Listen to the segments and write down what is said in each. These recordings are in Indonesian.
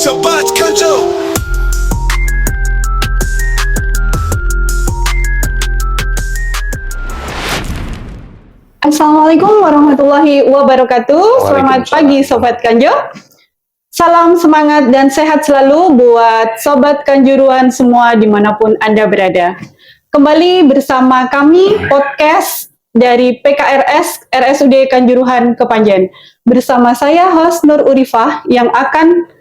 Sobat Kanjo. Assalamualaikum warahmatullahi wabarakatuh. Selamat pagi Sobat Kanjo. Salam semangat dan sehat selalu buat Sobat Kanjuruhan semua dimanapun Anda berada. Kembali bersama kami podcast dari PKRS RSUD Kanjuruhan Kepanjen. Bersama saya host Nur Urifah yang akan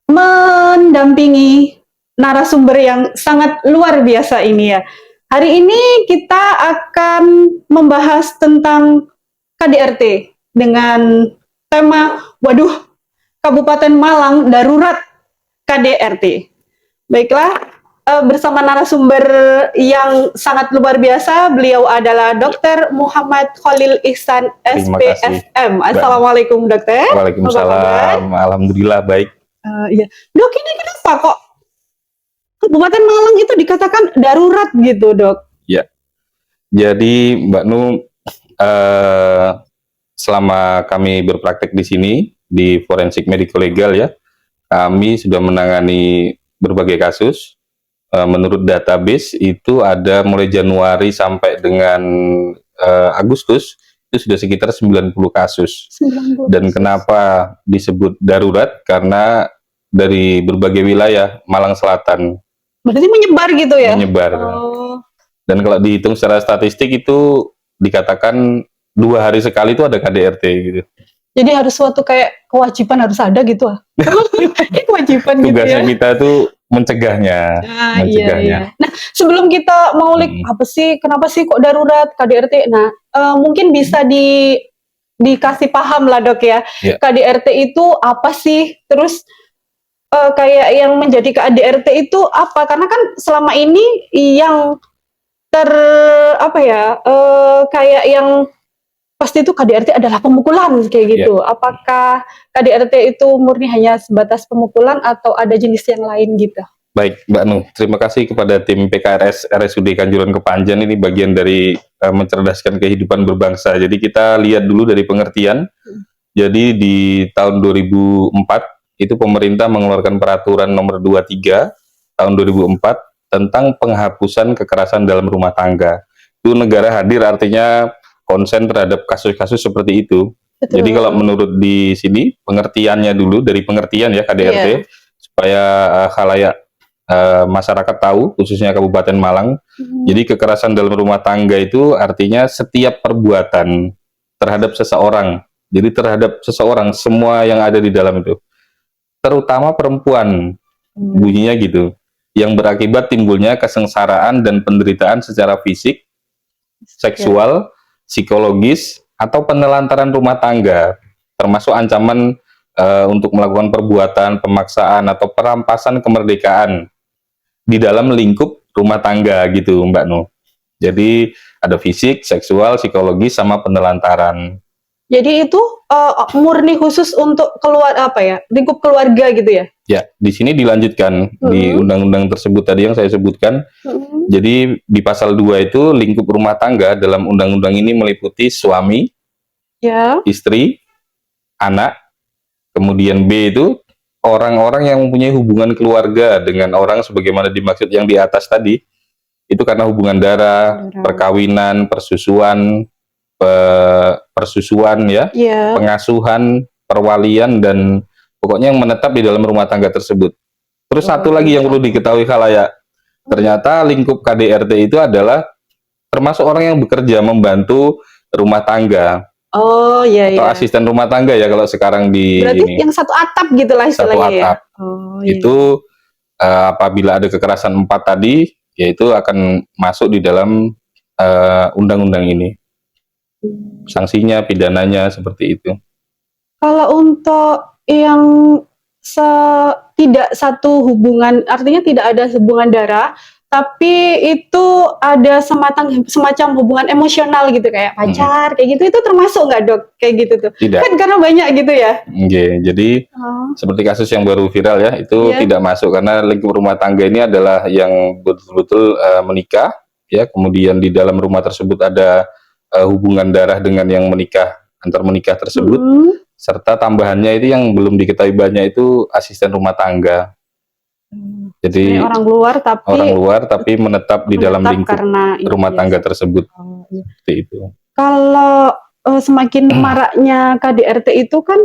mendampingi narasumber yang sangat luar biasa ini ya. Hari ini kita akan membahas tentang KDRT dengan tema, Kabupaten Malang Darurat KDRT. Baiklah, bersama narasumber yang sangat luar biasa, beliau adalah Dr. Muhammad Khalil Ihsan, SPFM. Assalamualaikum Dokter. Waalaikumsalam, alhamdulillah baik. Iya. Dok, ini kenapa kok Kabupaten Malang itu dikatakan darurat gitu, Dok? Ya, jadi Mbak Nu, selama kami berpraktek di sini di Forensik Medical Legal ya, kami sudah menangani berbagai kasus. Menurut database itu ada mulai Januari sampai dengan Agustus itu sudah sekitar 90 kasus. 90 Dan kasus. Kenapa disebut darurat? Karena dari berbagai wilayah Malang Selatan Berarti menyebar gitu ya? menyebar. Oh. Dan kalau dihitung secara statistik itu dikatakan 2 hari sekali itu ada KDRT gitu. Jadi harus suatu kayak kewajiban harus ada gitu ah? Ini kewajiban gitu ya? Tugasnya kita tuh mencegahnya. Iya. Nah, sebelum kita maulik apa sih, kenapa sih kok darurat KDRT? Nah, mungkin bisa dikasih paham lah Dok ya. Ya. KDRT itu apa sih? Terus kayak yang menjadi KDRT itu apa? Karena kan selama ini yang kayak yang pasti itu KDRT adalah pemukulan kayak gitu. Apakah KDRT itu murni hanya sebatas pemukulan atau ada jenis yang lain gitu? Baik, Mbak Nu, terima kasih kepada tim PKRS RSUD Kanjuruhan Kepanjen. Ini bagian dari mencerdaskan kehidupan berbangsa. Jadi kita lihat dulu dari pengertian. Jadi di tahun 2004 itu pemerintah mengeluarkan peraturan nomor 23 tahun 2004 tentang penghapusan kekerasan dalam rumah tangga. Itu negara hadir artinya konsen terhadap kasus-kasus seperti itu. Betul. Jadi kalau menurut di sini pengertiannya dulu dari pengertian ya KDRT supaya khalayak masyarakat tahu khususnya Kabupaten Malang. Jadi kekerasan dalam rumah tangga itu artinya setiap perbuatan terhadap seseorang. Jadi terhadap seseorang semua yang ada di dalam itu. Terutama perempuan. Bunyinya gitu. Yang berakibat timbulnya kesengsaraan dan penderitaan secara fisik, seksual, psikologis, atau penelantaran rumah tangga, termasuk ancaman untuk melakukan perbuatan, pemaksaan, atau perampasan kemerdekaan di dalam lingkup rumah tangga gitu Mbak Nu. Jadi ada fisik, seksual, psikologis, sama penelantaran. Jadi itu murni khusus untuk lingkup keluarga gitu ya? Ya, di sini dilanjutkan di undang-undang tersebut tadi yang saya sebutkan. Jadi di pasal 2 itu lingkup rumah tangga dalam undang-undang ini meliputi suami, istri, anak, kemudian B itu orang-orang yang mempunyai hubungan keluarga dengan orang sebagaimana dimaksud yang di atas tadi. Itu karena hubungan darah, perkawinan, persusuan ya, pengasuhan, perwalian, dan pokoknya yang menetap di dalam rumah tangga tersebut. Terus satu lagi yang perlu diketahui khalayak, ternyata lingkup KDRT itu adalah termasuk orang yang bekerja membantu rumah tangga. Oh iya. Atau asisten rumah tangga ya kalau sekarang di berarti ini. Yang satu atap gitu lah istilahnya. Satu atap. Ya. Oh, iya. Itu apabila ada kekerasan 4 tadi, yaitu akan masuk di dalam undang-undang ini. Sanksinya, pidananya seperti itu. Kalau untuk yang tidak satu hubungan, artinya tidak ada hubungan darah, tapi itu ada semacam hubungan emosional gitu kayak pacar, kayak gitu, itu termasuk nggak Dok? Kayak gitu tuh? Tidak. Kan karena banyak gitu ya? Jadi seperti kasus yang baru viral ya, itu tidak masuk karena lingkup rumah tangga ini adalah yang betul-betul menikah, ya. Kemudian di dalam rumah tersebut ada hubungan darah dengan yang menikah, antar menikah tersebut. serta tambahannya itu yang belum diketahui banyak itu asisten rumah tangga. Jadi Sebenarnya orang luar tapi menetap di dalam menetap lingkup karena rumah tangga tersebut. Oh, iya. Seperti itu. Kalau semakin maraknya KDRT itu kan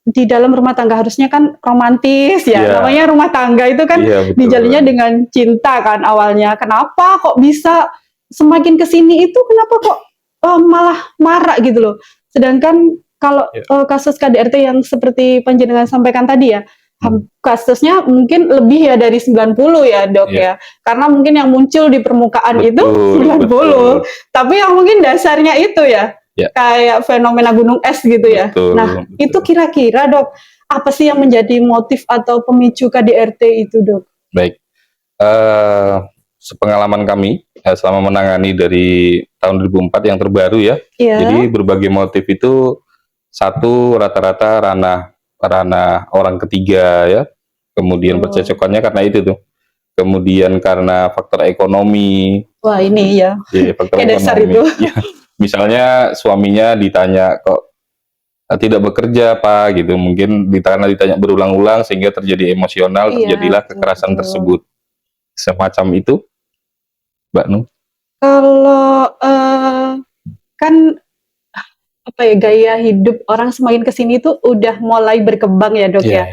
di dalam rumah tangga harusnya kan romantis ya. Iya. Namanya rumah tangga itu kan Iya, betul. dijalinnya dengan cinta kan awalnya. Kenapa kok bisa semakin kesini itu kenapa kok malah marak gitu loh. Sedangkan kalau kasus KDRT yang seperti panjenengan sampaikan tadi ya, kasusnya mungkin lebih ya dari 90 ya dok ya. Karena mungkin yang muncul di permukaan itu 90. Tapi yang mungkin dasarnya itu ya. Kayak fenomena gunung es gitu ya. Nah, itu kira-kira dok, apa sih yang menjadi motif atau pemicu KDRT itu dok? Baik, sepengalaman kami selama menangani dari tahun 2004 yang terbaru ya. Jadi berbagai motif itu satu rata-rata ranah orang ketiga ya. Kemudian percecokannya karena itu tuh. Kemudian karena faktor ekonomi. Wah ini ya. Faktor ekonomi. Dasar itu. Ya. Misalnya suaminya ditanya kok tidak bekerja apa gitu, mungkin karena ditanya berulang-ulang sehingga terjadi emosional, terjadilah kekerasan tersebut. Semacam itu, Mbak Nu. Kalau kan apa ya, gaya hidup orang semakin kesini tuh udah mulai berkembang ya dok ya.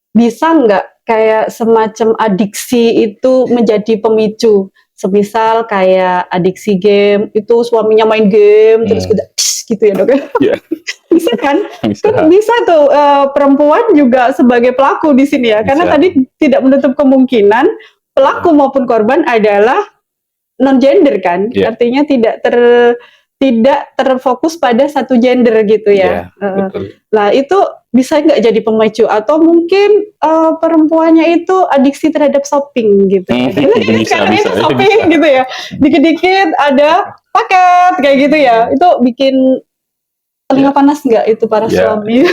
Bisa nggak kayak semacam adiksi itu menjadi pemicu? Semisal kayak adiksi game, itu suaminya main game, terus udah gitu ya dok ya? Bisa kan? Kan bisa tuh, perempuan juga sebagai pelaku di sini ya, karena tadi tidak menutup kemungkinan pelaku maupun korban adalah non-gender kan, artinya tidak terfokus pada satu gender gitu ya. Nah itu bisa nggak jadi pemicu, atau mungkin perempuannya itu adiksi terhadap shopping gitu. Karena itu shopping gitu ya, dikit-dikit ada paket kayak gitu ya, itu bikin telinga panas nggak itu para suami?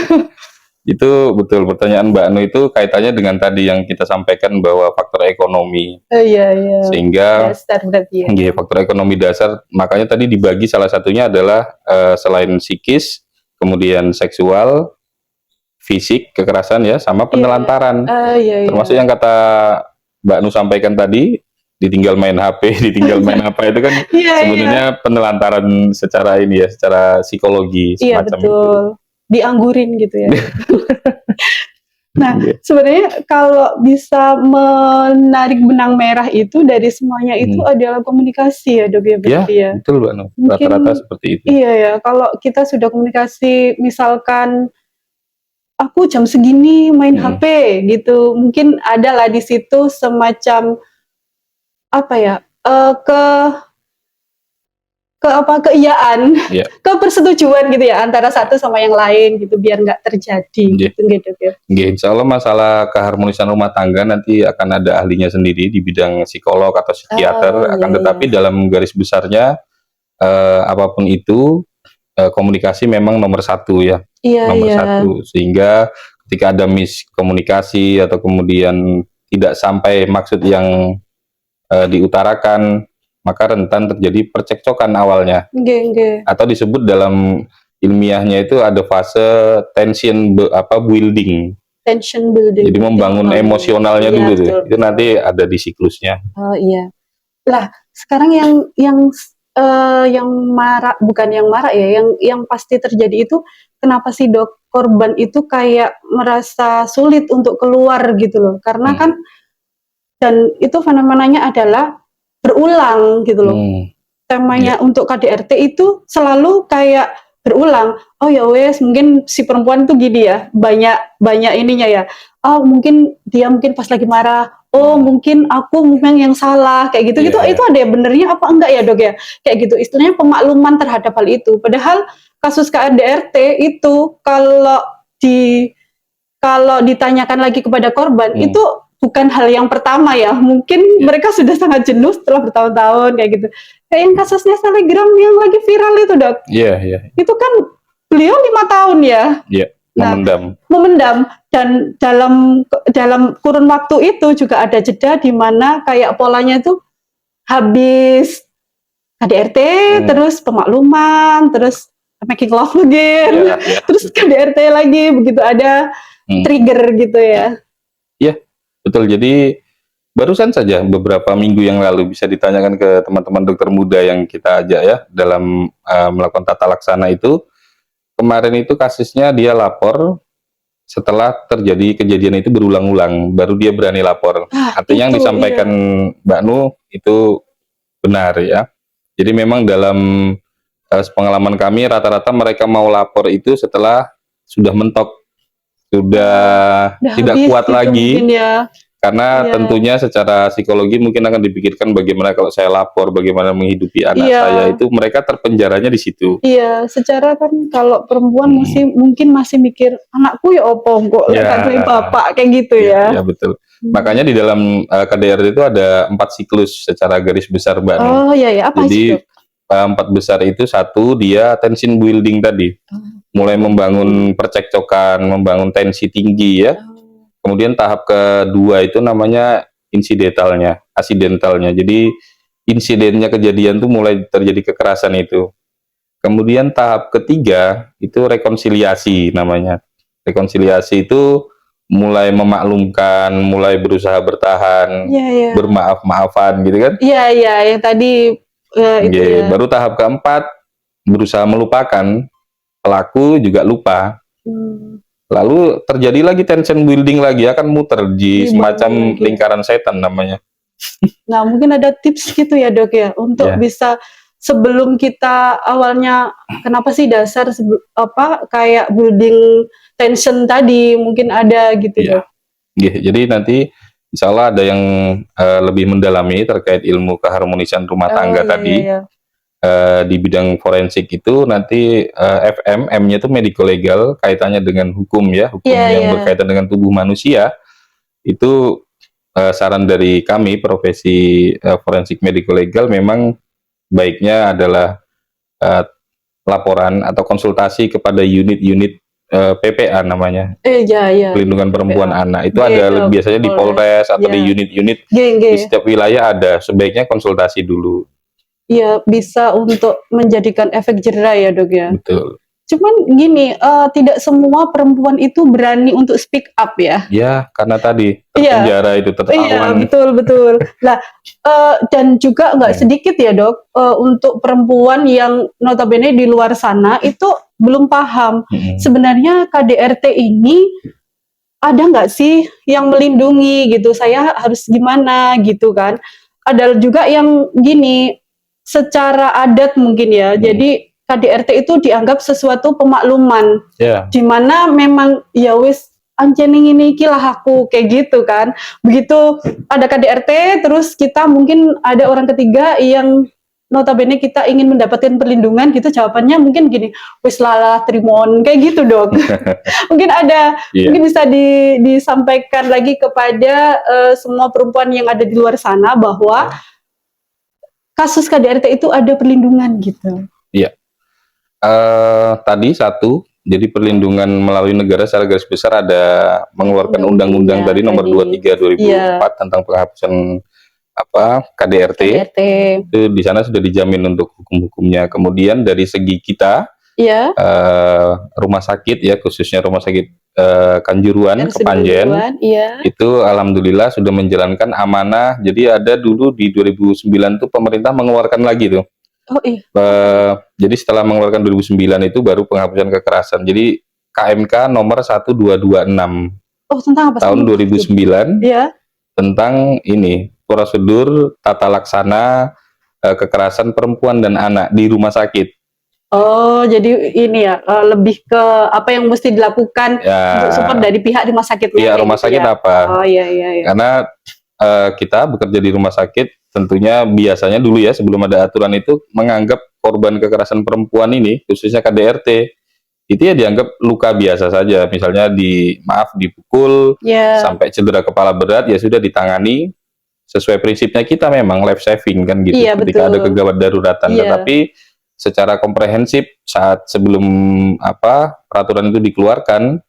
Itu betul, pertanyaan Mbak Nu itu kaitannya dengan tadi yang kita sampaikan bahwa faktor ekonomi. Sehingga dasar berarti ya. Faktor ekonomi dasar, makanya tadi dibagi salah satunya adalah selain psikis, kemudian seksual, fisik, kekerasan ya, sama penelantaran. Termasuk yang kata Mbak Nu sampaikan tadi, ditinggal main HP, ditinggal main apa itu kan sebenarnya penelantaran secara ini ya, secara psikologi semacam itu. Dianggurin gitu ya. Nah, sebenarnya kalau bisa menarik benang merah itu dari semuanya itu adalah komunikasi ya dok ya berarti ya. Betul Mbak Nu, rata-rata seperti itu. Iya ya, kalau kita sudah komunikasi, misalkan aku jam segini main HP gitu, mungkin ada lah di situ semacam apa ya, keiyaan, kepersetujuan gitu ya antara satu sama yang lain gitu, biar nggak terjadi gitu ya. Insya Allah masalah keharmonisan rumah tangga nanti akan ada ahlinya sendiri di bidang psikolog atau psikiater, tetapi dalam garis besarnya apapun itu komunikasi memang nomor satu ya, nomor satu, sehingga ketika ada miskomunikasi atau kemudian tidak sampai maksud yang diutarakan, maka rentan terjadi percekcokan awalnya. Atau disebut dalam ilmiahnya itu ada fase tension building. Jadi membangun emosionalnya dulu tuh. Itu nanti ada di siklusnya. Lah, sekarang yang marak, bukan yang marak ya, yang pasti terjadi itu kenapa sih dok korban itu kayak merasa sulit untuk keluar gitu loh. Karena kan dan itu fenomenanya adalah berulang gitu loh. Temanya untuk KDRT itu selalu kayak berulang. Oh ya wes, mungkin si perempuan tuh gini ya, banyak ininya ya. Oh mungkin dia pas lagi marah. Oh mungkin aku yang salah kayak gitu. Itu ada ya benernya apa enggak ya dok ya? Kayak gitu. Istilahnya pemakluman terhadap hal itu. Padahal kasus KDRT itu kalau ditanyakan lagi kepada korban itu bukan hal yang pertama ya, mungkin mereka sudah sangat jenuh setelah bertahun-tahun kayak gitu. Kayak yang kasusnya selebgram yang lagi viral itu dok. Itu kan beliau 5 tahun ya. Memendam dan dalam kurun waktu itu juga ada jeda di mana kayak polanya itu habis KDRT, terus pemakluman, terus making love again, Ya, ya. terus KDRT lagi, begitu ada trigger gitu ya. Iya, betul. Jadi barusan saja beberapa minggu yang lalu bisa ditanyakan ke teman-teman dokter muda yang kita ajak ya dalam melakukan tata laksana itu. Kemarin itu kasusnya dia lapor setelah terjadi kejadian itu berulang-ulang, baru dia berani lapor. Artinya yang itu, disampaikan Mbak Nu itu benar ya. Jadi memang dalam pengalaman kami rata-rata mereka mau lapor itu setelah sudah mentok, sudah tidak habis kuat gitu lagi. mungkin ya. Karena Iya. tentunya secara psikologi mungkin akan dipikirkan bagaimana kalau saya lapor, bagaimana menghidupi anak Iya. saya, itu mereka terpenjaranya di situ. Iya, secara kan kalau perempuan mungkin masih mikir anakku ya opo kok Ya. katanya bapak kayak gitu ya. Ya betul. Makanya di dalam KDRT itu ada 4 siklus secara garis besar Mbak Nu. Oh iya ya, apa Jadi sih, Dok? 4 besar itu, satu dia tension building tadi, mulai membangun percekcokan, membangun tensi tinggi ya. Kemudian tahap kedua itu namanya aksidentalnya. Jadi insidennya kejadian tuh mulai terjadi kekerasan itu. Kemudian tahap ketiga itu rekonsiliasi namanya. Rekonsiliasi itu mulai memaklumkan, mulai berusaha bertahan, Iya. bermaaf-maafan gitu kan. Iya, yang tadi itu ya. Baru tahap keempat berusaha melupakan, pelaku juga lupa. Lalu terjadi lagi tension building lagi, akan muter di semacam lingkaran setan namanya. Nah, mungkin ada tips gitu ya, Dok ya, untuk bisa sebelum kita awalnya kenapa sih dasar kayak building tension tadi, mungkin ada gitu, Dok. Jadi nanti insya Allah ada yang lebih mendalami terkait ilmu keharmonisan rumah tangga tadi. Di bidang forensik itu nanti FM, M-nya itu medico legal, kaitannya dengan hukum ya, hukum yang berkaitan dengan tubuh manusia. Itu saran dari kami profesi forensik medico legal memang baiknya adalah laporan atau konsultasi kepada unit-unit PPA namanya, pelindungan perempuan anak. Itu ada biasanya di Polres atau di unit-unit di setiap wilayah ada. Sebaiknya konsultasi dulu. Iya, bisa untuk menjadikan efek jera ya, Dok ya. Betul. Cuman gini, tidak semua perempuan itu berani untuk speak up ya. Ya, karena tadi terpenjara itu tertawan. Iya, betul. Nah, dan juga nggak sedikit ya, Dok, untuk perempuan yang notabene di luar sana itu belum paham. Sebenarnya KDRT ini ada nggak sih yang melindungi gitu? Saya harus gimana gitu kan? Ada juga yang gini, secara adat mungkin ya, jadi KDRT itu dianggap sesuatu pemakluman, di mana memang ya wis ancening ini ikilah aku kayak gitu kan. Begitu ada KDRT, terus kita mungkin ada orang ketiga yang notabene kita ingin mendapatkan perlindungan gitu, jawabannya mungkin gini, wis lala trimon kayak gitu, Dok. Mungkin ada, mungkin bisa disampaikan lagi kepada semua perempuan yang ada di luar sana bahwa kasus KDRT itu ada perlindungan gitu. Iya. Tadi satu, jadi perlindungan melalui negara secara garis besar ada mengeluarkan undang-undang tadi nomor 23 2004 tentang penghapusan KDRT. Itu di sana sudah dijamin untuk hukum-hukumnya. Kemudian dari segi kita, rumah sakit ya, khususnya rumah sakit Kanjuruhan, Kepanjen, itu alhamdulillah sudah menjalankan amanah. Jadi ada dulu di 2009 tuh pemerintah mengeluarkan lagi tuh. Jadi setelah mengeluarkan 2009 itu baru penghapusan kekerasan. Jadi KMK nomor 1226 tentang apa? Tahun 2009 tentang ini prosedur tata laksana kekerasan perempuan dan anak di rumah sakit. Jadi ini ya, lebih ke apa yang mesti dilakukan untuk support dari pihak rumah sakit. Iya, rumah sakit apa? Iya. Karena kita bekerja di rumah sakit, tentunya biasanya dulu ya sebelum ada aturan itu menganggap korban kekerasan perempuan ini, khususnya KDRT, itu ya dianggap luka biasa saja. Misalnya dipukul sampai cedera kepala berat ya sudah ditangani sesuai prinsipnya kita memang life saving kan gitu. Ketika ada kegawat daruratan, tetapi secara komprehensif saat sebelum peraturan itu dikeluarkan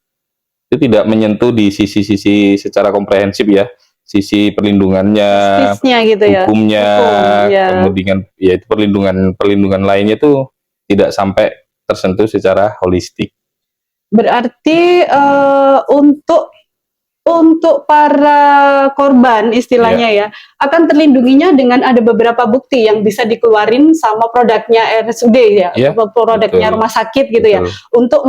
itu tidak menyentuh di sisi-sisi secara komprehensif ya, sisi perlindungannya, gitu hukumnya, kemudian ya itu perlindungan lainnya itu tidak sampai tersentuh secara holistik. Berarti untuk para korban istilahnya ya akan terlindunginya dengan ada beberapa bukti yang bisa dikeluarin sama produknya RSUD ya, Iya, produknya betul. rumah sakit gitu ya, Betul. untuk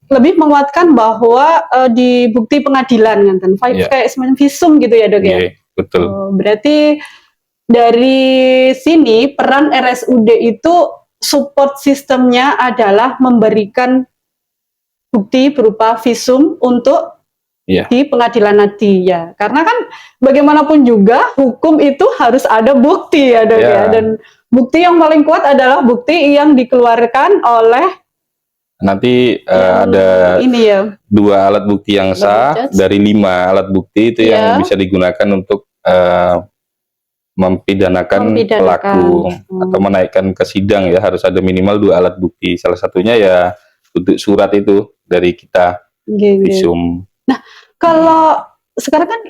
lebih menguatkan bahwa di bukti pengadilan kan, Iya. kayak semacam visum gitu ya dok ya. Iya, betul. Berarti dari sini peran RSUD itu support sistemnya adalah memberikan bukti berupa visum untuk Iya. di pengadilan nanti ya, karena kan bagaimanapun juga hukum itu harus ada bukti ya dok ya, dan bukti yang paling kuat adalah bukti yang dikeluarkan oleh nanti ada ini ya, 2 alat bukti yang sah dari 5 alat bukti itu yang bisa digunakan untuk mempidanakan pelaku atau menaikkan ke sidang ya, harus ada minimal 2 alat bukti. Salah satunya ya untuk surat itu dari kita visum. Nah, kalau sekarang kan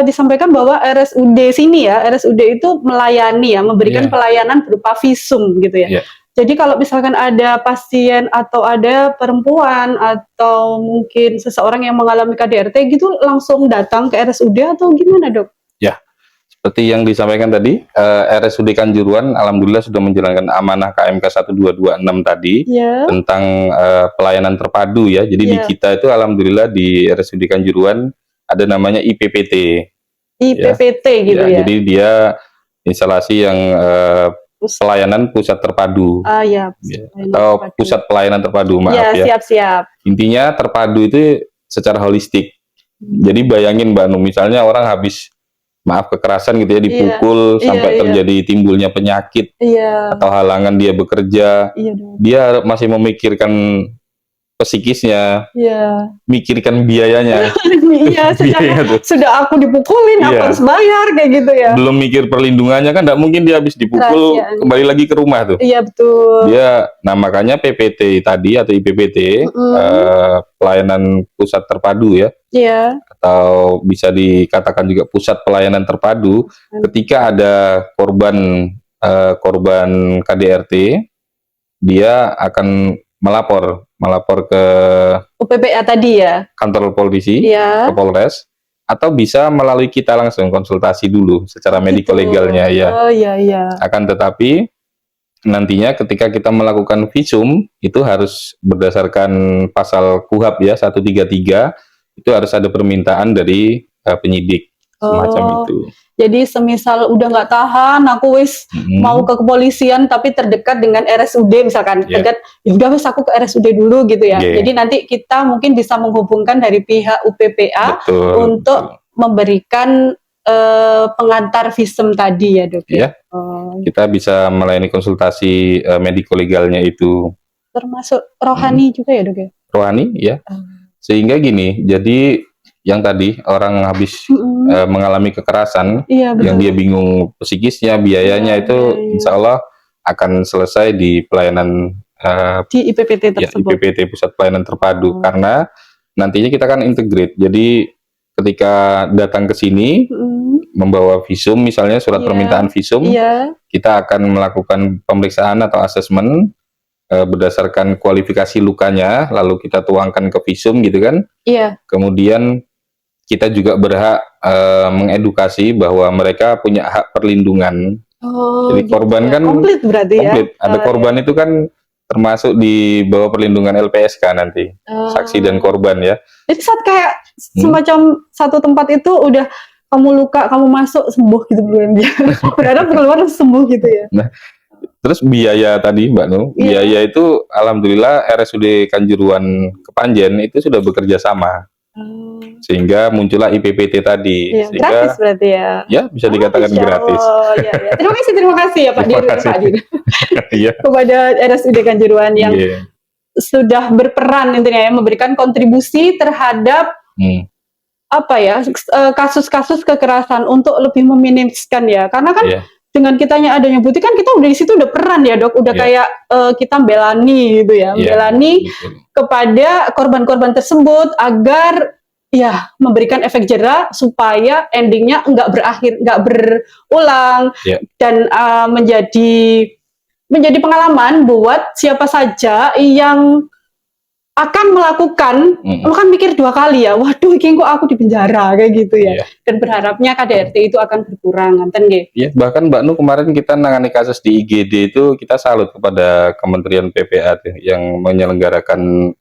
disampaikan bahwa RSUD sini ya, RSUD itu melayani ya, memberikan pelayanan berupa visum gitu ya. Jadi kalau misalkan ada pasien atau ada perempuan atau mungkin seseorang yang mengalami KDRT gitu, langsung datang ke RSUD atau gimana dok? Ya, seperti yang disampaikan tadi, RSUD Kanjuruhan alhamdulillah sudah menjalankan amanah KMK 1226 tadi tentang pelayanan terpadu ya. Jadi di kita itu alhamdulillah di RSUD Kanjuruhan ada namanya IPPT. IPPT gitu ya. Jadi dia instalasi yang pelayanan pusat terpadu. Atau pusat pelayanan terpadu, maaf ya. Siap. Intinya terpadu itu secara holistik. Jadi bayangin Mbak Num, misalnya orang habis kekerasan gitu ya, dipukul sampai terjadi timbulnya penyakit atau halangan dia bekerja, dia masih memikirkan psikisnya, mikirkan biayanya. Sudah aku dipukulin, aku harus bayar kayak gitu ya. Belum mikir perlindungannya kan, nggak mungkin dia habis dipukul kembali lagi ke rumah tuh. Iya betul. Dia, nah makanya PPT tadi atau IPPT, pelayanan pusat terpadu ya. Atau bisa dikatakan juga pusat pelayanan terpadu. Ketika ada korban KDRT, dia akan melapor ke UPPA tadi ya, kantor polisi, ke Polres, atau bisa melalui kita langsung konsultasi dulu secara mediko-legalnya ya. Akan tetapi nantinya ketika kita melakukan visum itu harus berdasarkan pasal KUHP ya 133, itu harus ada permintaan dari penyidik semacam itu. Jadi semisal udah nggak tahan, aku mau ke kepolisian tapi terdekat dengan RSUD misalkan, terdekat, ya wis aku ke RSUD dulu gitu ya. Jadi nanti kita mungkin bisa menghubungkan dari pihak UPPA untuk memberikan pengantar visum tadi ya dok. Kita bisa melayani konsultasi mediko-legalnya itu. Termasuk rohani juga ya dok ya? Rohani ya. Sehingga gini, jadi yang tadi orang habis mengalami kekerasan, yang dia bingung psikisnya, biayanya itu insya Allah akan selesai di pelayanan di IPPT tersebut. IPPT Pusat Pelayanan Terpadu, karena nantinya kita kan integrate. Jadi ketika datang ke sini membawa visum, misalnya surat permintaan visum, kita akan melakukan pemeriksaan atau asesmen berdasarkan kualifikasi lukanya, lalu kita tuangkan ke visum gitu kan. Kemudian kita juga berhak mengedukasi bahwa mereka punya hak perlindungan. Jadi korban kan komplit berarti komplit. Ada korban itu kan termasuk di bawah perlindungan LPSK nanti, saksi dan korban ya. Jadi saat kayak semacam satu tempat itu udah kamu luka, kamu masuk sembuh gitu berharap keluar sembuh gitu ya. Nah, terus biaya tadi Mbak Nu, biaya itu alhamdulillah RSUD Kanjuruhan Kepanjen itu sudah bekerja sama. Sehingga muncullah IPPT tadi. Sehingga, gratis berarti ya? Ya, bisa dikatakan gratis. Terima kasih ya Pak Dirjen kepada RSUD Kanjuruhan yang sudah berperan intinya ya, memberikan kontribusi terhadap kasus-kasus kekerasan untuk lebih meminimaliskan ya. Karena kan dengan kitanya adanya bukti kan kita udah di situ udah peran ya dok, udah kayak kita belani gitu ya, belani kepada korban-korban tersebut agar ya memberikan efek jera supaya endingnya nggak berulang dan menjadi menjadi pengalaman buat siapa saja yang akan melakukan, lo kan mikir 2 kali ya, waduh ini kok aku di penjara kayak gitu ya. Iya. Dan berharapnya KDRT itu akan berkurang, ngeten nggih. Iya, bahkan Mbak Nu kemarin kita nangani kasus di IGD itu kita salut kepada Kementerian PPA tuh, yang menyelenggarakan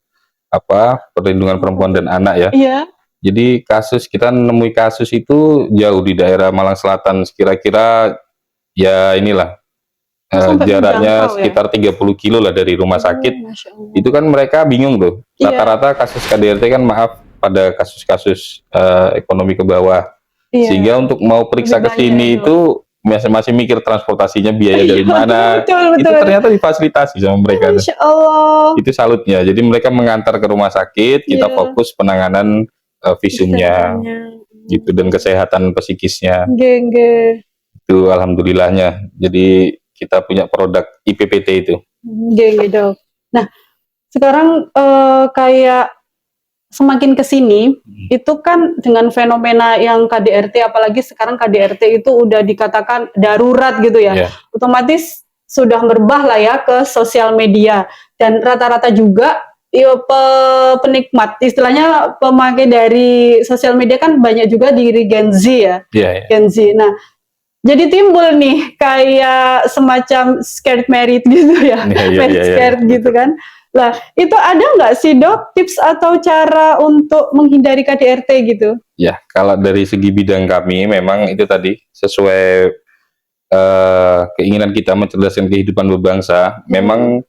perlindungan perempuan dan anak ya. Iya. Jadi kita menemui kasus itu jauh di daerah Malang Selatan, kira-kira ya inilah Sampai jaraknya menjangkau ya? sekitar 30 kilo lah dari rumah sakit. Masya Allah. Itu kan mereka bingung tuh. Iya. Rata-rata kasus KDRT kan maaf pada kasus-kasus ekonomi ke bawah. Iya. Sehingga untuk mau periksa ke Lebih sini banyak, itu masih mikir transportasinya biaya dari mana. Betul, Itu betul. ternyata difasilitasi sama mereka. Masya Allah. Itu salutnya. Jadi mereka mengantar ke rumah sakit, kita Iya. fokus penanganan visumnya gitu dan kesehatan psikisnya. Nggih. Itu alhamdulillahnya. Jadi kita punya produk IPPT itu. Nggih, Dok. Nah, sekarang kayak semakin ke sini itu kan dengan fenomena yang KDRT, apalagi sekarang KDRT itu udah dikatakan darurat gitu ya. Yeah. Otomatis sudah merebah lah ya ke sosial media, dan rata-rata juga penikmat, istilahnya pemakai dari sosial media kan banyak juga di Gen Z ya. Yeah. Gen Z. Nah, jadi timbul nih kayak semacam scared married gitu ya. Scared gitu kan. Lah, itu ada nggak sih Dok tips atau cara untuk menghindari KDRT gitu? Ya, kalau dari segi bidang kami memang itu tadi sesuai keinginan kita mencerdaskan kehidupan berbangsa. Memang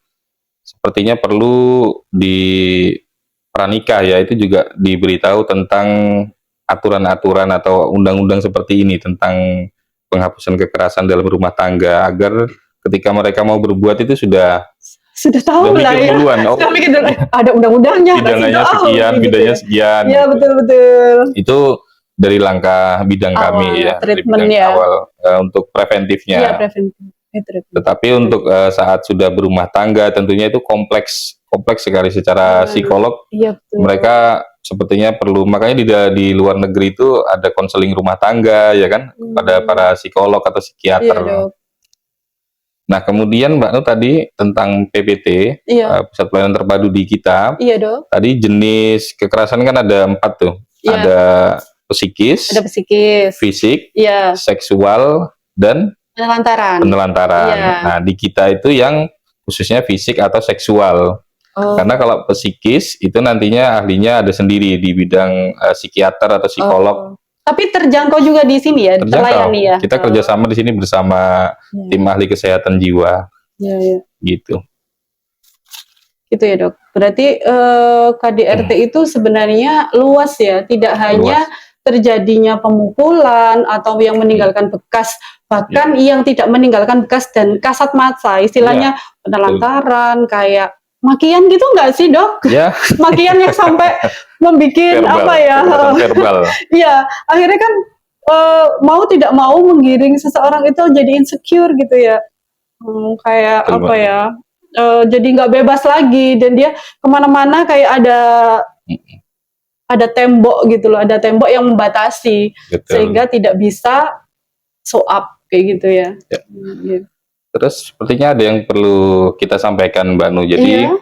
sepertinya perlu di pranikah ya, itu juga diberitahu tentang aturan-aturan atau undang-undang seperti ini tentang penghapusan kekerasan dalam rumah tangga, agar ketika mereka mau berbuat itu sudah tahu lah ya. Sudah mikir dulu, ada undang-undangnya. Pidananya sekian, bidangnya sekian. Ya gitu. betul. Itu dari langkah bidang awal, kami ya, dari bidang awal untuk preventifnya. Iya, preventif. Tetapi untuk saat sudah berumah tangga tentunya itu kompleks sekali secara psikolog. Iya, betul. Mereka sepertinya perlu, makanya di luar negeri itu ada konseling rumah tangga ya kan, pada para psikolog atau psikiater. Iya, Nah, kemudian Mbak Nu tadi tentang PPT, Pusat Pelayanan Terpadu di kita. Iya, Dok. Tadi jenis kekerasan kan ada 4 tuh. Iya. Ada psikis, fisik, seksual, dan penelantaran. Iya. Nah, di kita itu yang khususnya fisik atau seksual. Karena kalau psikis itu nantinya ahlinya ada sendiri di bidang psikiater atau psikolog. Tapi terjangkau juga di sini ya, terlayani ya. Kita kerjasama di sini bersama tim ahli kesehatan jiwa. Iya. Gitu. Gitu ya Dok. Berarti KDRT itu sebenarnya luas ya, tidak hanya terjadinya pemukulan atau yang meninggalkan bekas, bahkan yang tidak meninggalkan bekas dan kasat mata, istilahnya penelantaran, kayak makian gitu nggak sih Dok? Ya. Makian yang sampai membuat verbal. Iya, akhirnya kan mau tidak mau menggiring seseorang itu jadi insecure gitu ya. Kayak apa ya? Jadi nggak bebas lagi, dan dia kemana-mana kayak ada tembok gitu loh, ada tembok yang membatasi. Betul. Sehingga tidak bisa show up kayak gitu ya. Gitu. Terus sepertinya ada yang perlu kita sampaikan Mbak Nu. Jadi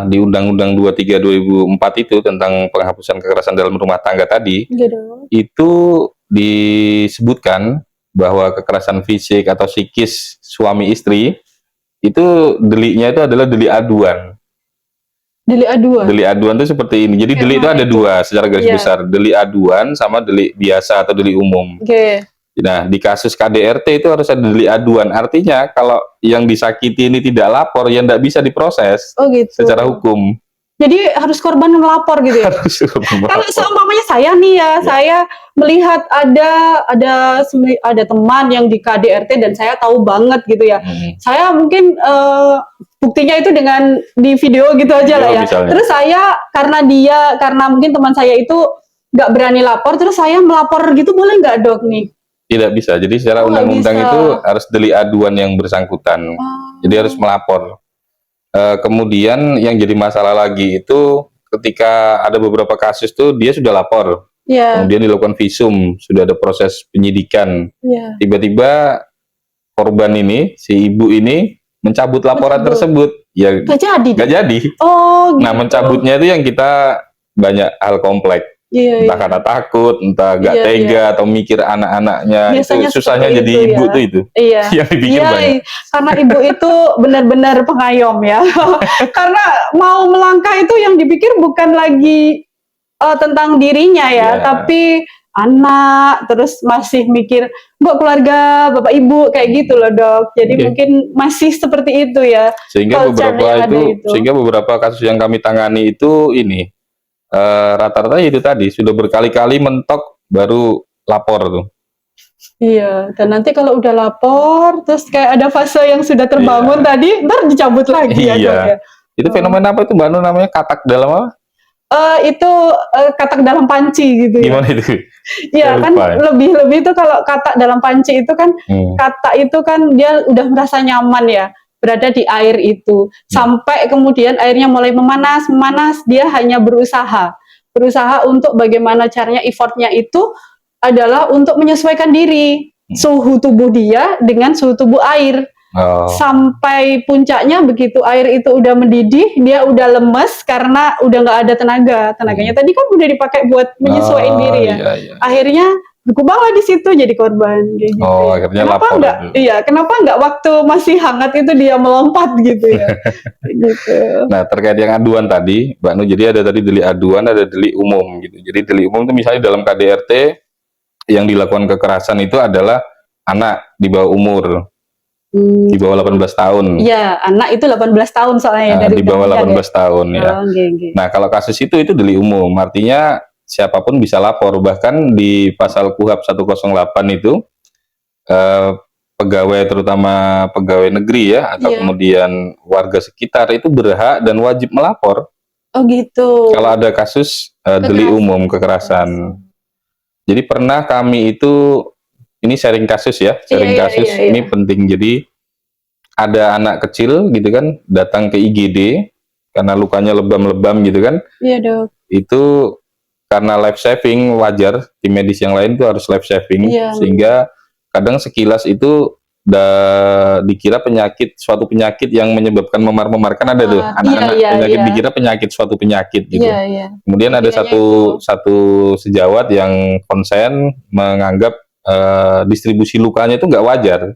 di Undang-Undang 23 2004 itu tentang penghapusan kekerasan dalam rumah tangga tadi, itu disebutkan bahwa kekerasan fisik atau psikis suami istri itu deliknya itu adalah delik aduan. Delik aduan itu seperti ini. Jadi delik itu ada 2 secara garis besar, delik aduan sama delik biasa atau delik umum. Nah, di kasus KDRT itu harus ada delik aduan. Artinya kalau yang disakiti ini tidak lapor, ya tidak bisa diproses secara hukum. Jadi harus korban melapor gitu ya? Kalau seumpamanya saya nih ya, saya melihat ada teman yang di KDRT dan saya tahu banget gitu ya. Saya mungkin buktinya itu dengan di video gitu aja lah ya. Misalnya. Terus saya karena mungkin teman saya itu nggak berani lapor, terus saya melapor gitu, boleh nggak Dok nih? Tidak bisa. Jadi secara undang-undang itu harus delik aduan yang bersangkutan. Jadi harus melapor. Kemudian yang jadi masalah lagi itu ketika ada beberapa kasus tuh dia sudah lapor. Kemudian dilakukan visum, sudah ada proses penyidikan. Tiba-tiba korban ini, si ibu ini mencabut laporan tersebut. Ya Gak jadi. nggak jadi. Oh, gitu. Nah, mencabutnya itu yang kita banyak hal kompleks. Iya, Entah karena takut, entah gak Iya, tega, atau mikir anak-anaknya. Biasanya Itu susahnya seperti jadi itu, ibu ya. tuh itu. Iya. Yang dipikir Iya, banyak. karena ibu itu benar-benar pengayom ya. Karena mau melangkah itu yang dipikir bukan lagi tentang dirinya ya, Iya. tapi anak, terus masih mikir buat keluarga, bapak ibu kayak gitu loh dok. Jadi Oke. mungkin masih seperti itu ya. Sehingga culture yang ada itu. sehingga beberapa kasus yang kami tangani itu ini rata-rata itu tadi sudah berkali-kali mentok baru lapor tuh. Iya, dan nanti kalau udah lapor, terus kayak ada fase yang sudah terbangun tadi, ntar dicabut lagi ya dok ya. Itu fenomena apa itu Mbak Nur namanya katak dalam apa? Itu katak dalam panci gitu ya. Gimana itu? Iya Saya kan lupa ya. lebih itu kalau katak dalam panci itu kan katak itu kan dia udah merasa nyaman ya berada di air itu sampai kemudian airnya mulai memanas dia hanya berusaha untuk bagaimana caranya effortnya itu adalah untuk menyesuaikan diri suhu tubuh dia dengan suhu tubuh air. Sampai puncaknya begitu air itu udah mendidih, dia udah lemes karena udah nggak ada tenaganya tadi kan udah dipakai buat menyesuaikan diri ya. Iya. Akhirnya berkubanglah di situ jadi korban gitu. Akhirnya kenapa lapor enggak? itu. Iya, kenapa enggak waktu masih hangat itu dia melompat gitu ya? Gitu. Nah, terkait yang aduan tadi, Mbak Nu, jadi ada tadi delik aduan, ada delik umum gitu. Jadi delik umum itu misalnya dalam KDRT yang dilakukan kekerasan itu adalah anak di bawah umur. Di bawah 18 tahun. Iya, anak itu 18 tahun soalnya dari di bawah 18 tahun ya. Nah, kalau kasus itu delik umum, artinya siapapun bisa lapor. Bahkan di pasal KUHP 108 itu pegawai terutama pegawai negeri ya atau kemudian warga sekitar itu berhak dan wajib melapor. Oh gitu. Kalau ada kasus delik umum kekerasan. Jadi pernah kami itu ini sharing kasus ya, ini penting. Jadi ada anak kecil gitu kan datang ke IGD karena lukanya lebam-lebam gitu kan. Iya dok. Itu karena life saving wajar, tim medis yang lain tuh harus life saving sehingga kadang sekilas itu dikira suatu penyakit yang menyebabkan memar-memar kan ada tuh anak-anak penyakit dikira suatu penyakit gitu. Kemudian ada satu sejawat yang konsen menganggap distribusi lukanya itu nggak wajar,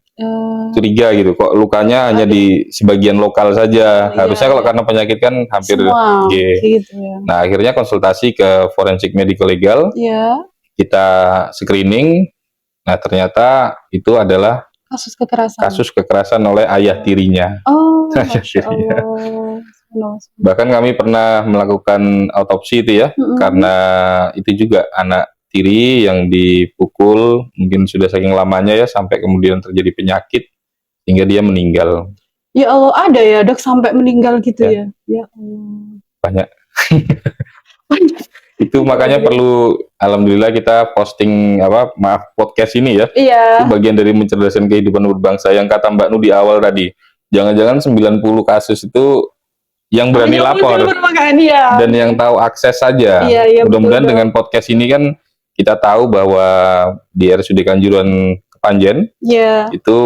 curiga gitu, kok lukanya hanya di sebagian lokal saja, harusnya kalau karena penyakit kan hampir gitu ya. Nah akhirnya konsultasi ke forensik medical legal, kita screening, nah ternyata itu adalah kasus kekerasan oleh ayah tirinya. Bahkan kami pernah melakukan autopsi itu ya, karena itu juga anak tiri yang dipukul mungkin sudah saking lamanya ya sampai kemudian terjadi penyakit hingga dia meninggal. Ya Allah, ada ya dok sampai meninggal gitu ya? Ya banyak. Itu makanya perlu, alhamdulillah kita posting podcast ini ya. Itu bagian dari mencerdaskan kehidupan berbangsa yang kata Mbak Nu di awal tadi. Jangan-jangan 90 kasus itu yang berani lapor dan yang tahu akses saja. Mudah-mudahan dengan podcast ini kan kita tahu bahwa di RSUD Kanjuruhan Kepanjen itu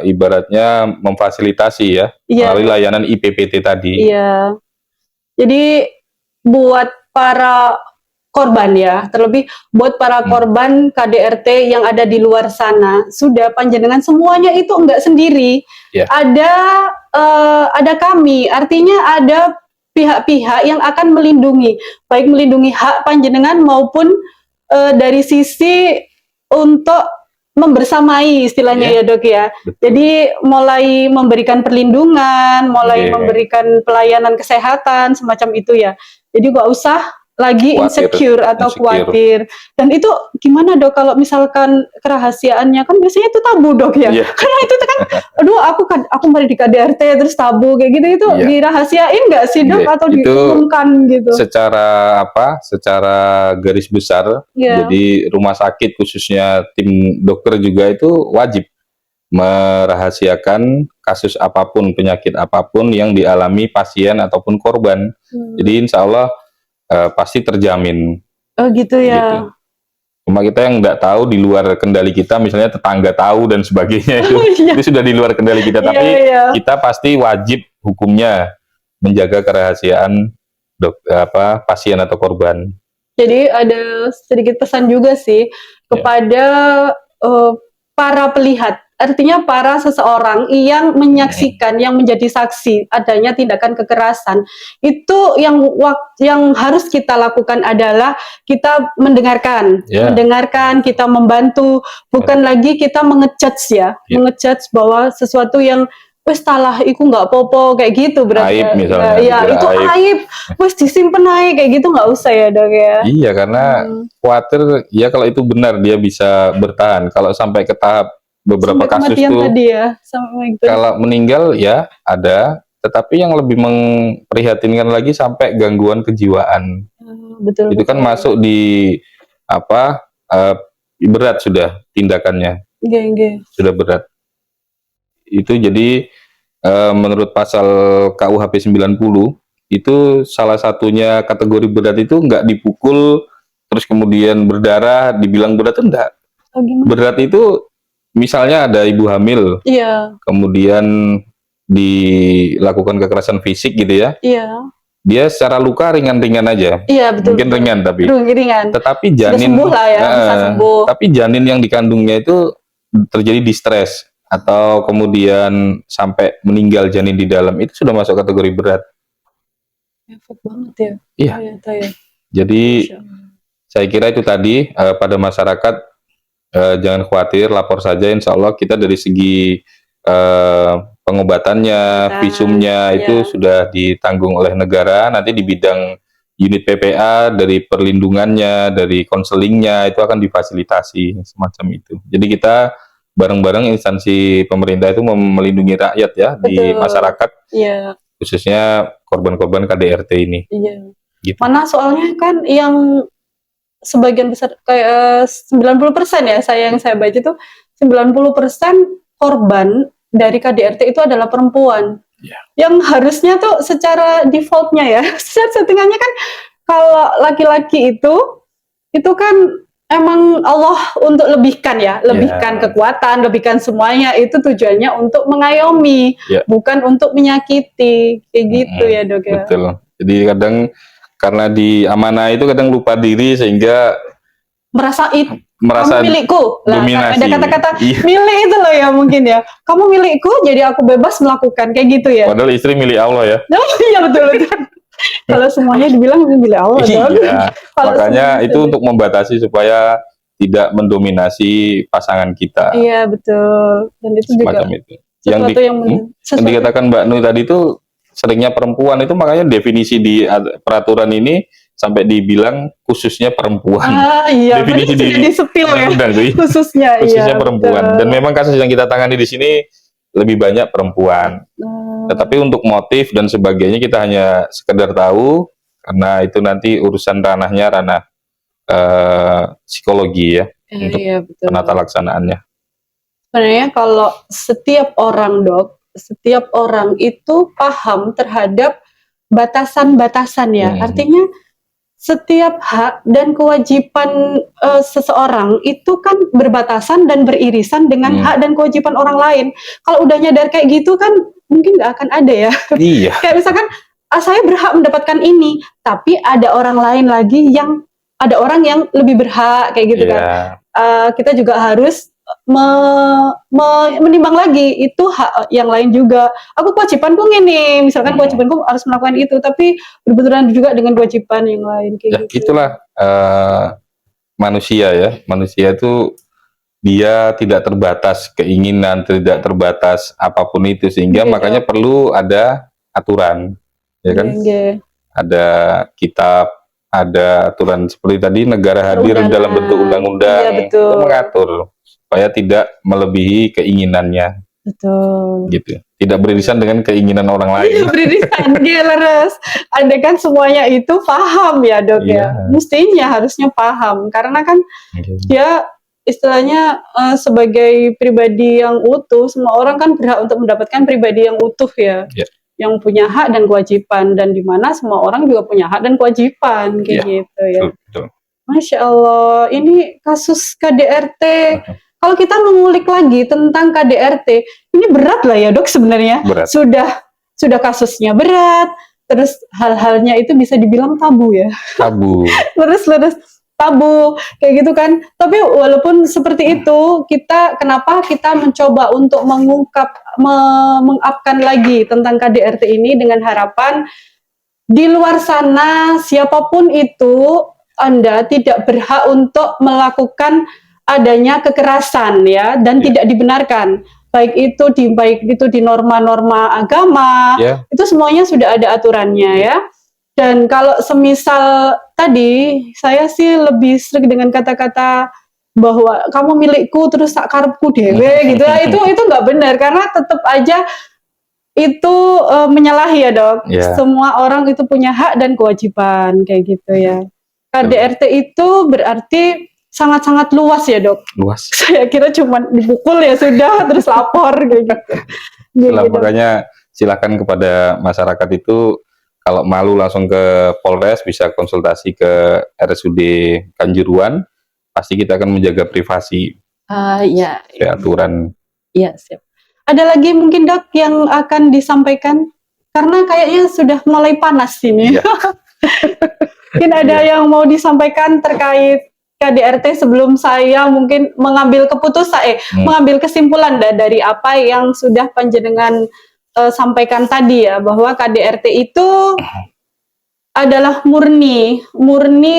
ibaratnya memfasilitasi ya melalui layanan IPPT tadi. Iya. Jadi buat para korban ya, terlebih buat para korban KDRT yang ada di luar sana, sudah panjenengan semuanya itu enggak sendiri. Ada kami, artinya ada pihak-pihak yang akan melindungi, baik melindungi hak panjenengan maupun dari sisi untuk membersamai istilahnya ya dok ya. Jadi mulai memberikan perlindungan, mulai memberikan pelayanan kesehatan semacam itu ya. Jadi gak usah lagi insecure atau khawatir. Dan itu gimana dok kalau misalkan kerahasiaannya kan biasanya itu tabu dok ya. Karena itu kan aduh aku kemarin di KDRT terus tabu kayak gitu itu dirahasiain nggak sih dok atau diumumkan gitu? Secara garis besar jadi rumah sakit khususnya tim dokter juga itu wajib merahasiakan kasus apapun, penyakit apapun yang dialami pasien ataupun korban. Jadi insya Allah pasti terjamin. Oh gitu ya. Gitu. Cuma kita yang nggak tahu, di luar kendali kita, misalnya tetangga tahu dan sebagainya, Iya. itu sudah di luar kendali kita. Iya, Tapi iya. kita pasti wajib hukumnya menjaga kerahasiaan pasien atau korban. Jadi ada sedikit pesan juga sih kepada para pelihat. Artinya para seseorang yang menyaksikan, yang menjadi saksi adanya tindakan kekerasan, itu yang harus kita lakukan adalah kita mendengarkan, kita membantu, bukan lagi kita mengejudge mengejudge bahwa sesuatu yang wes salah, iku nggak popo kayak gitu berarti. Aib misalnya. Ya itu aib, wes disimpen aja kayak gitu, nggak usah ya dok ya. Iya, karena khawatir ya kalau itu benar dia bisa bertahan. Kalau sampai ke tahap beberapa kasus tuh tadi ya, itu. Kalau meninggal ya ada, tetapi yang lebih memprihatinkan lagi sampai gangguan kejiwaan. Betul. Itu kan masuk di berat sudah tindakannya. Sudah berat. Itu jadi menurut pasal KUHP 90 itu salah satunya kategori berat itu nggak dipukul terus kemudian berdarah dibilang berat, itu enggak. Berat itu misalnya ada ibu hamil, kemudian dilakukan kekerasan fisik gitu ya, dia secara luka ringan-ringan aja, mungkin ringan tapi ringan. Tetapi janin sembuh lah ya, bisa sembuh. Tapi janin yang dikandungnya itu terjadi distres atau kemudian sampai meninggal janin di dalam, itu sudah masuk kategori berat. Efek banget ya. Iya. Jadi saya kira itu tadi pada masyarakat jangan khawatir, lapor saja, insya Allah kita dari segi pengobatannya, visumnya itu sudah ditanggung oleh negara. Nanti di bidang unit PPA, dari perlindungannya, dari konselingnya itu akan difasilitasi semacam itu. Jadi kita bareng-bareng instansi pemerintah itu melindungi rakyat ya. Betul. Di masyarakat, khususnya korban-korban KDRT ini. Gitu. Mana soalnya kan yang sebagian besar kayak 90% ya, yang saya baca itu 90% korban dari KDRT itu adalah perempuan. Yang harusnya tuh secara defaultnya ya, settingannya kan kalau laki-laki itu kan emang Allah untuk lebihkan ya, lebihkan kekuatan, lebihkan semuanya, itu tujuannya untuk mengayomi, bukan untuk menyakiti, kayak gitu ya dok ya. Betul. Jadi kadang karena diamanah itu kadang lupa diri sehingga merasa kamu milikku lah, dominasi. Ada kata-kata milik itu loh ya, mungkin ya, kamu milikku jadi aku bebas melakukan kayak gitu ya. Padahal istri milik Allah ya. Iya betul. Kalau semuanya dibilang milik Allah dong. Makanya itu untuk membatasi supaya tidak mendominasi pasangan kita. Iya betul. Dan itu semacam juga itu. Yang dikatakan Mbak Nu tadi itu seringnya perempuan, itu makanya definisi di peraturan ini sampai dibilang khususnya perempuan. Iya, definisi di sepil ya. Khususnya perempuan. Betul. Dan memang kasus yang kita tangani di sini lebih banyak perempuan. Tetapi untuk motif dan sebagainya kita hanya sekedar tahu, karena itu nanti urusan ranah psikologi ya, untuk penata laksanaannya. Sebenarnya kalau setiap orang itu paham terhadap batasan-batasan ya. Artinya setiap hak dan kewajiban seseorang itu kan berbatasan dan beririsan dengan hak dan kewajiban orang lain. Kalau udah nyadar kayak gitu kan mungkin nggak akan ada ya. Iya. Kayak misalkan saya berhak mendapatkan ini, tapi ada orang lain lagi ada orang yang lebih berhak kayak gitu kan. Kita juga harus menimbang lagi itu hak yang lain juga. Aku kewajibanku ini, misalkan kewajibanku harus melakukan itu, tapi berbenturan juga dengan kewajiban yang lain kayak gitu. Itulah manusia ya. Manusia itu dia tidak terbatas keinginan, tidak terbatas apapun itu, sehingga makanya perlu ada aturan, ya kan? Ada kitab, ada aturan seperti tadi, negara hadir dalam bentuk undang-undang itu mengatur supaya tidak melebihi keinginannya. Betul. Gitu. Tidak beririsan dengan keinginan orang lain. Tidak beririsan, leres. Andai kan semuanya itu paham ya dok ya. Mestinya harusnya paham, karena kan dia istilahnya sebagai pribadi yang utuh, semua orang kan berhak untuk mendapatkan pribadi yang utuh ya. Yang punya hak dan kewajiban, dan di mana semua orang juga punya hak dan kewajiban kayak gitu ya. Betul. Masya Allah, ini kasus KDRT. Kalau kita mengulik lagi tentang KDRT, ini berat lah ya dok sebenarnya. Berat. Sudah kasusnya berat, terus hal-halnya itu bisa dibilang tabu ya. Tabu. Terus tabu kayak gitu kan. Tapi walaupun seperti itu, kenapa kita mencoba untuk mengupkan lagi tentang KDRT ini dengan harapan di luar sana siapapun itu Anda tidak berhak untuk melakukan adanya kekerasan ya dan tidak dibenarkan. Baik itu di norma-norma agama, itu semuanya sudah ada aturannya ya. Dan kalau semisal tadi saya sih lebih sering dengan kata-kata bahwa kamu milikku terus sak karepku dewe gitu ya, itu nggak benar karena tetap aja itu menyalahi ya dok. Semua orang itu punya hak dan kewajiban kayak gitu ya. KDRT itu berarti sangat-sangat luas ya dok. Luas. Saya kira cuma dipukul ya sudah terus lapor kayak gitu. Makanya silakan kepada masyarakat itu kalau malu langsung ke Polres, bisa konsultasi ke RSUD Kanjuruhan. Pasti kita akan menjaga privasi. Ya. Aturan. Iya siap. Ada lagi mungkin dok yang akan disampaikan? Karena kayaknya sudah mulai panas ini. Mungkin ada yang mau disampaikan terkait KDRT sebelum saya mungkin mengambil keputusan, mengambil kesimpulan dari apa yang sudah panjenengan sampaikan tadi ya, bahwa KDRT itu adalah murni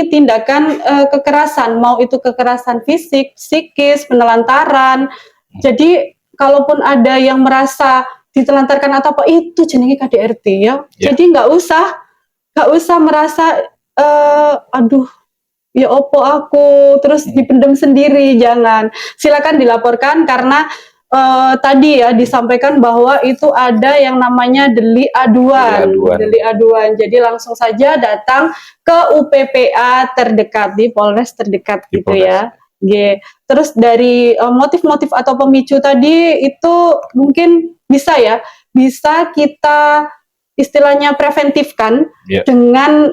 tindakan kekerasan, mau itu kekerasan fisik, psikis, penelantaran. Jadi kalaupun ada yang merasa ditelantarkan atau apa, itu jenenge KDRT ya. Jadi nggak usah merasa aduh ya opo aku terus dipendam sendiri, jangan. Silakan dilaporkan karena tadi ya disampaikan bahwa itu ada yang namanya delik aduan. Jadi langsung saja datang ke UPPA terdekat di Polres terdekat gitu ya. Terus dari motif-motif atau pemicu tadi itu mungkin bisa kita istilahnya preventifkan dengan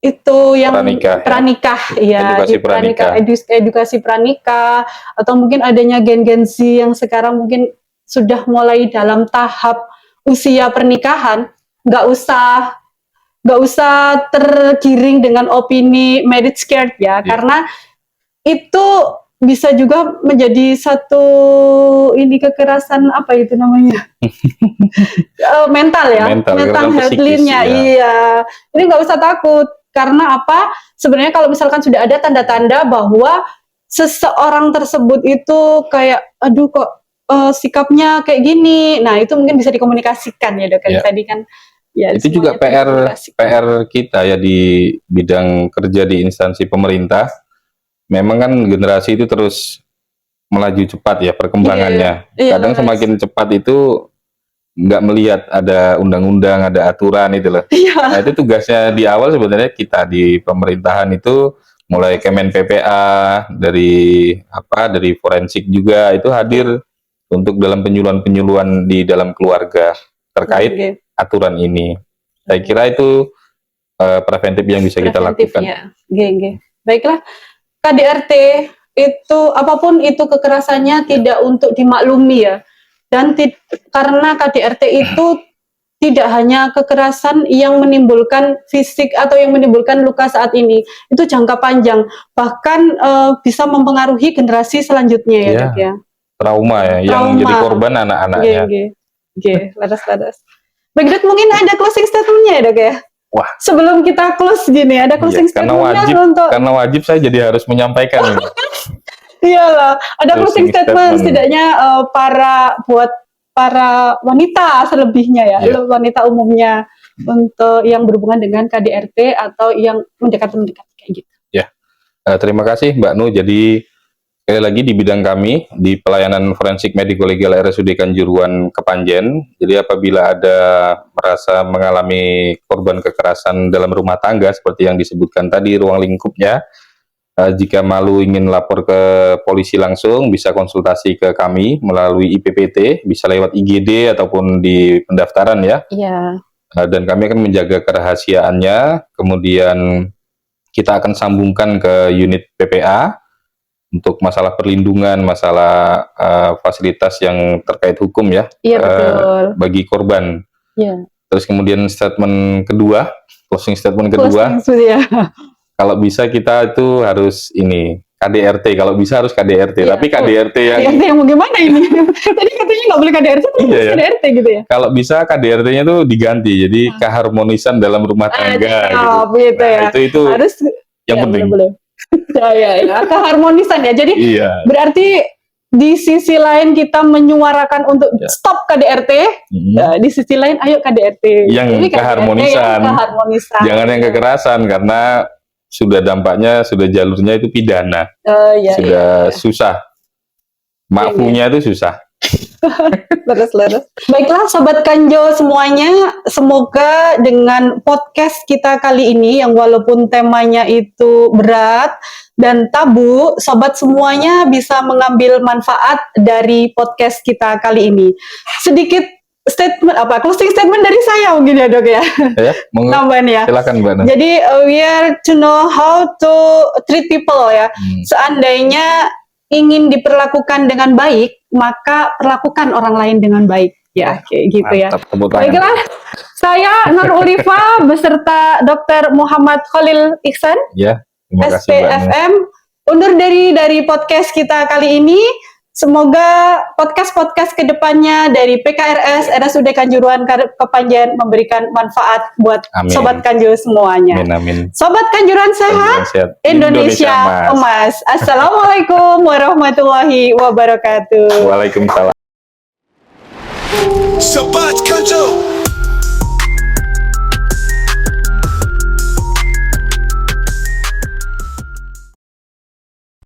itu yang pranikah ya, edukasi pranikah, atau mungkin adanya Gen Z yang sekarang mungkin sudah mulai dalam tahap usia pernikahan, nggak usah tergiring dengan opini marriage scared ya, karena itu bisa juga menjadi satu kekerasan apa itu namanya mental health-nya iya. Ini nggak usah takut karena apa? Sebenarnya kalau misalkan sudah ada tanda-tanda bahwa seseorang tersebut itu kayak aduh kok sikapnya kayak gini, nah itu mungkin bisa dikomunikasikan ya dok. Tadi kan ya, itu juga PR kita ya di bidang kerja di instansi pemerintah. Memang kan generasi itu terus melaju cepat ya perkembangannya. Kadang semakin cepat itu nggak melihat ada undang-undang, ada aturan itu loh. Nah itu tugasnya di awal sebenarnya kita di pemerintahan itu mulai Kemen PPA, dari forensik juga itu hadir untuk dalam penyuluhan-penyuluhan di dalam keluarga terkait aturan ini. Saya kira itu preventif yang bisa kita lakukan. Baiklah, KDRT itu apapun itu kekerasannya tidak untuk dimaklumi ya. Dan karena KDRT itu tidak hanya kekerasan yang menimbulkan fisik atau yang menimbulkan luka saat ini, itu jangka panjang, bahkan bisa mempengaruhi generasi selanjutnya ya dok ya. Trauma ya, yang jadi korban anak-anaknya. Laras. Baik dok, mungkin ada closing statementnya ya dok ya? Wah. Sebelum kita close gini, ada closing statementnya karena wajib saya jadi harus menyampaikan ini. Iyalah, ada closing statement setidaknya buat para wanita selebihnya ya, wanita umumnya untuk yang berhubungan dengan KDRT atau yang mendekat kayak gitu. Terima kasih Mbak Nu. Jadi sekali lagi di bidang kami di pelayanan forensik medico legal RSUD Kanjuruhan Kepanjen. Jadi apabila ada merasa mengalami korban kekerasan dalam rumah tangga seperti yang disebutkan tadi ruang lingkupnya, jika malu ingin lapor ke polisi langsung, bisa konsultasi ke kami melalui IPPT, bisa lewat IGD ataupun di pendaftaran ya. Dan kami akan menjaga kerahasiaannya, kemudian kita akan sambungkan ke unit PPA untuk masalah perlindungan, masalah fasilitas yang terkait hukum ya, Iya, betul. bagi korban. Iya. Terus kemudian statement kedua, closing statement kedua, Closing, ya. kalau bisa kita itu harus ini KDRT, kalau bisa harus KDRT. Iya. Tapi KDRT yang KDRT yang mau gimana ini? Tadi katanya nggak boleh KDRT, tapi Iya, ya. KDRT gitu ya? kalau bisa KDRT-nya tuh diganti, jadi keharmonisan dalam rumah tangga. Gitu Nah, ya. itu Harus yang ya, penting. boleh. Ya, keharmonisan ya. Jadi Iya. berarti di sisi lain kita menyuarakan untuk Ya. stop KDRT, Mhm. ya, di sisi lain ayo KDRT. Yang Jadi KDRT keharmonisan. yang keharmonisan. Jangan yang kekerasan karena sudah dampaknya, sudah jalurnya itu pidana, Ya, sudah susah. Maafunya itu susah. Leres. Baiklah Sobat Kanjo semuanya, semoga dengan podcast kita kali ini yang walaupun temanya itu berat dan tabu, sobat semuanya bisa mengambil manfaat dari podcast kita kali ini. Sedikit statement closing statement dari saya mungkin ya Dok ya. Ya, monggo. Tambahan ya. Silakan Mbak Nah. Jadi we are to know how to treat people ya. Seandainya ingin diperlakukan dengan baik, maka perlakukan orang lain dengan baik. Ya, kayak gitu ya. Mantap, tepuk tangan. Baiklah, saya Nur Ulifa beserta Dr. Muhammad Khalil Ihsan, Ya, terima kasih Mbak Nah. SPFM, undur diri dari podcast kita kali ini. Semoga podcast-podcast kedepannya dari PKRS RSUD Kanjuruhan Kepanjen memberikan manfaat buat Amin. Sobat Kanju semuanya. Amin. Sobat Kanjuruhan sehat, Indonesia emas. Assalamualaikum warahmatullahi wabarakatuh. Waalaikumsalam. Sobat Kanjo.